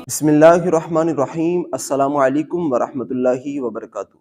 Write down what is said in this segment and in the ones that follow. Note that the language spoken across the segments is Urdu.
بسم اللہ الرحمن الرحیم۔ السلام علیکم ورحمۃ اللہ وبرکاتہ۔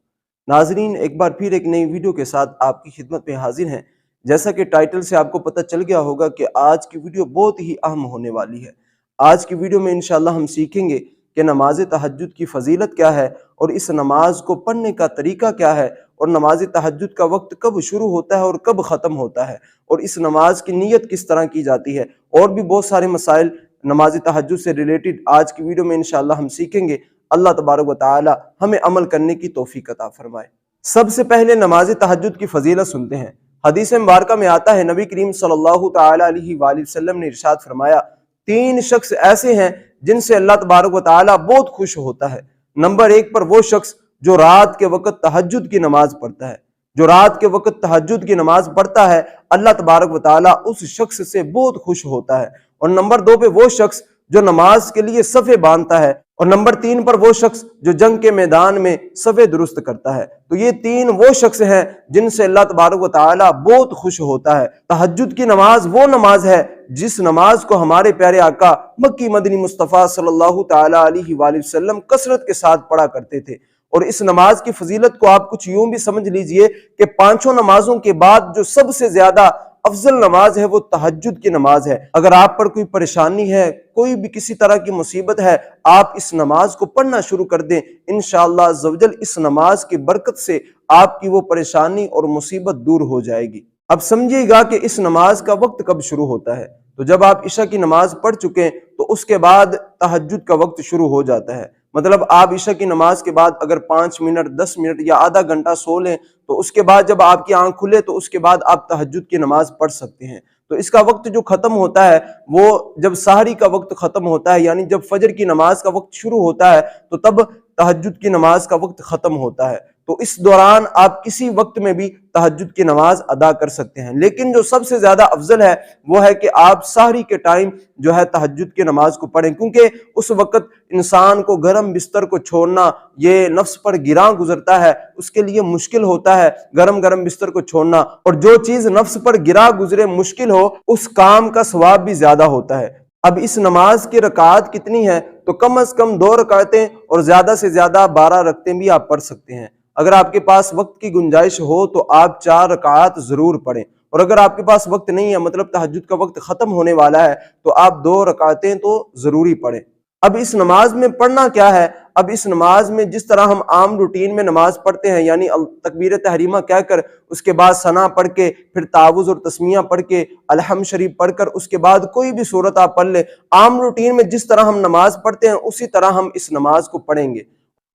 ناظرین، ایک بار پھر ایک نئی ویڈیو کے ساتھ آپ کی خدمت میں حاضر ہیں۔ جیسا کہ ٹائٹل سے آپ کو پتہ چل گیا ہوگا کہ آج کی ویڈیو بہت ہی اہم ہونے والی ہے۔ آج کی ویڈیو میں انشاءاللہ ہم سیکھیں گے کہ نماز تہجد کی فضیلت کیا ہے، اور اس نماز کو پڑھنے کا طریقہ کیا ہے، اور نماز تہجد کا وقت کب شروع ہوتا ہے اور کب ختم ہوتا ہے، اور اس نماز کی نیت کس طرح کی جاتی ہے، اور بھی بہت سارے مسائل نماز تہجد سے ریلیٹڈ آج کی ویڈیو میں انشاءاللہ ہم سیکھیں گے۔ اللہ تبارک و تعالی ہمیں عمل کرنے کی توفیق عطا فرمائے۔ سب سے پہلے نماز تہجد کی فضیلت سنتے ہیں۔ حدیث مبارکہ میں آتا ہے، نبی کریم صلی اللہ تعالی علیہ وآلہ وسلم نے ارشاد فرمایا، 3 شخص ایسے ہیں جن سے اللہ تبارک و تعالی بہت خوش ہوتا ہے۔ نمبر 1 پر وہ شخص جو رات کے وقت تہجد کی نماز پڑھتا ہے۔ جو رات کے وقت تہجد کی نماز پڑھتا ہے، اللہ تبارک و تعالی اس شخص سے بہت خوش ہوتا ہے۔ اور نمبر 2 پہ وہ شخص جو نماز کے لیے صفیں باندھتا ہے۔ اور نمبر 3 پر وہ شخص جو جنگ کے میدان میں صفیں درست کرتا ہے۔ تو یہ 3 وہ شخص ہیں جن سے اللہ تبارک و تعالی بہت خوش ہوتا ہے۔ تہجد کی نماز وہ نماز ہے جس نماز کو ہمارے پیارے آقا مکی مدنی مصطفیٰ صلی اللہ تعالی علیہ وآلہ وسلم کثرت کے ساتھ پڑھا کرتے تھے۔ اور اس نماز کی فضیلت کو آپ کچھ یوں بھی سمجھ لیجئے کہ 5 نمازوں کے بعد جو سب سے زیادہ افضل نماز ہے وہ تہجد کی نماز ہے۔ اگر آپ پر کوئی پریشانی ہے، کوئی بھی کسی طرح کی مصیبت ہے، آپ اس نماز کو پڑھنا شروع کر دیں، انشاءاللہ عزوجل اس نماز کی برکت سے آپ کی وہ پریشانی اور مصیبت دور ہو جائے گی۔ اب سمجھیے گا کہ اس نماز کا وقت کب شروع ہوتا ہے۔ تو جب آپ عشاء کی نماز پڑھ چکے تو اس کے بعد تہجد کا وقت شروع ہو جاتا ہے۔ مطلب آپ عشاء کی نماز کے بعد اگر 5 منٹ 10 منٹ یا آدھا گھنٹہ سو لیں تو اس کے بعد جب آپ کی آنکھ کھلے تو اس کے بعد آپ تہجد کی نماز پڑھ سکتے ہیں۔ تو اس کا وقت جو ختم ہوتا ہے وہ جب سحری کا وقت ختم ہوتا ہے، یعنی جب فجر کی نماز کا وقت شروع ہوتا ہے تو تب تہجد کی نماز کا وقت ختم ہوتا ہے۔ تو اس دوران آپ کسی وقت میں بھی تہجد کی نماز ادا کر سکتے ہیں، لیکن جو سب سے زیادہ افضل ہے وہ ہے کہ آپ سحری کے ٹائم جو ہے تہجد کی نماز کو پڑھیں، کیونکہ اس وقت انسان کو گرم بستر کو چھوڑنا یہ نفس پر گراں گزرتا ہے، اس کے لیے مشکل ہوتا ہے گرم بستر کو چھوڑنا، اور جو چیز نفس پر گراں گزرے مشکل ہو اس کام کا ثواب بھی زیادہ ہوتا ہے۔ اب اس نماز کی رکعات کتنی ہے؟ تو کم از کم 2 رکعتیں اور زیادہ سے زیادہ 12 رکعتیں بھی آپ پڑھ سکتے ہیں۔ اگر آپ کے پاس وقت کی گنجائش ہو تو آپ 4 رکعات ضرور پڑھیں، اور اگر آپ کے پاس وقت نہیں ہے، مطلب تہجد کا وقت ختم ہونے والا ہے، تو آپ 2 رکعتیں تو ضروری پڑھیں۔ اب اس نماز میں پڑھنا کیا ہے؟ اب اس نماز میں جس طرح ہم عام روٹین میں نماز پڑھتے ہیں، یعنی تکبیر تحریمہ کہہ کر اس کے بعد ثنا پڑھ کے پھر تعوذ اور تسمیہ پڑھ کے الحمد شریف پڑھ کر اس کے بعد کوئی بھی سورت آپ پڑھ لیں، عام روٹین میں جس طرح ہم نماز پڑھتے ہیں اسی طرح ہم اس نماز کو پڑھیں گے۔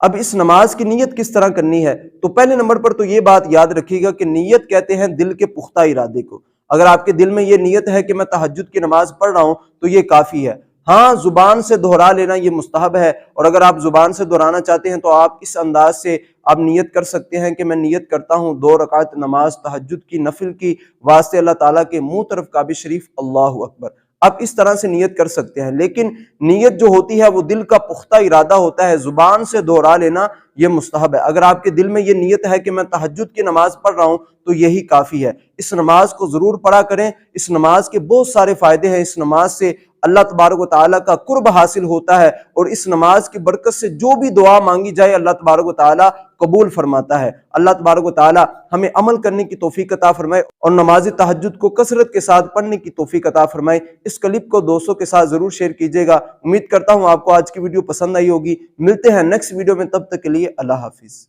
اب اس نماز کی نیت کس طرح کرنی ہے؟ تو پہلے نمبر پر تو یہ بات یاد رکھیے گا کہ نیت کہتے ہیں دل کے پختہ ارادے کو۔ اگر آپ کے دل میں یہ نیت ہے کہ میں تہجد کی نماز پڑھ رہا ہوں تو یہ کافی ہے۔ ہاں، زبان سے دہرا لینا یہ مستحب ہے، اور اگر آپ زبان سے دہرانا چاہتے ہیں تو آپ اس انداز سے آپ نیت کر سکتے ہیں کہ میں نیت کرتا ہوں 2 رکعت نماز تہجد کی نفل کی واسطے اللہ تعالیٰ کے منہ طرف کعبہ شریف، اللہ اکبر۔ آپ اس طرح سے نیت کر سکتے ہیں، لیکن نیت جو ہوتی ہے وہ دل کا پختہ ارادہ ہوتا ہے، زبان سے دہرا لینا یہ مستحب ہے۔ اگر آپ کے دل میں یہ نیت ہے کہ میں تہجد کی نماز پڑھ رہا ہوں تو یہی کافی ہے۔ اس نماز کو ضرور پڑھا کریں، اس نماز کے بہت سارے فائدے ہیں۔ اس نماز سے اللہ تبارک و تعالیٰ کا قرب حاصل ہوتا ہے، اور اس نماز کی برکت سے جو بھی دعا مانگی جائے اللہ تبارک و تعالیٰ قبول فرماتا ہے۔ اللہ تبارک و تعالیٰ ہمیں عمل کرنے کی توفیق عطا فرمائے اور نماز تہجد کو کثرت کے ساتھ پڑھنے کی توفیق عطا فرمائے۔ اس کلپ کو دوستوں کے ساتھ ضرور شیئر کیجیے گا۔ امید کرتا ہوں آپ کو آج کی ویڈیو پسند آئی ہوگی۔ ملتے ہیں نیکسٹ ویڈیو میں، تب تک کے لیے اللہ حافظ۔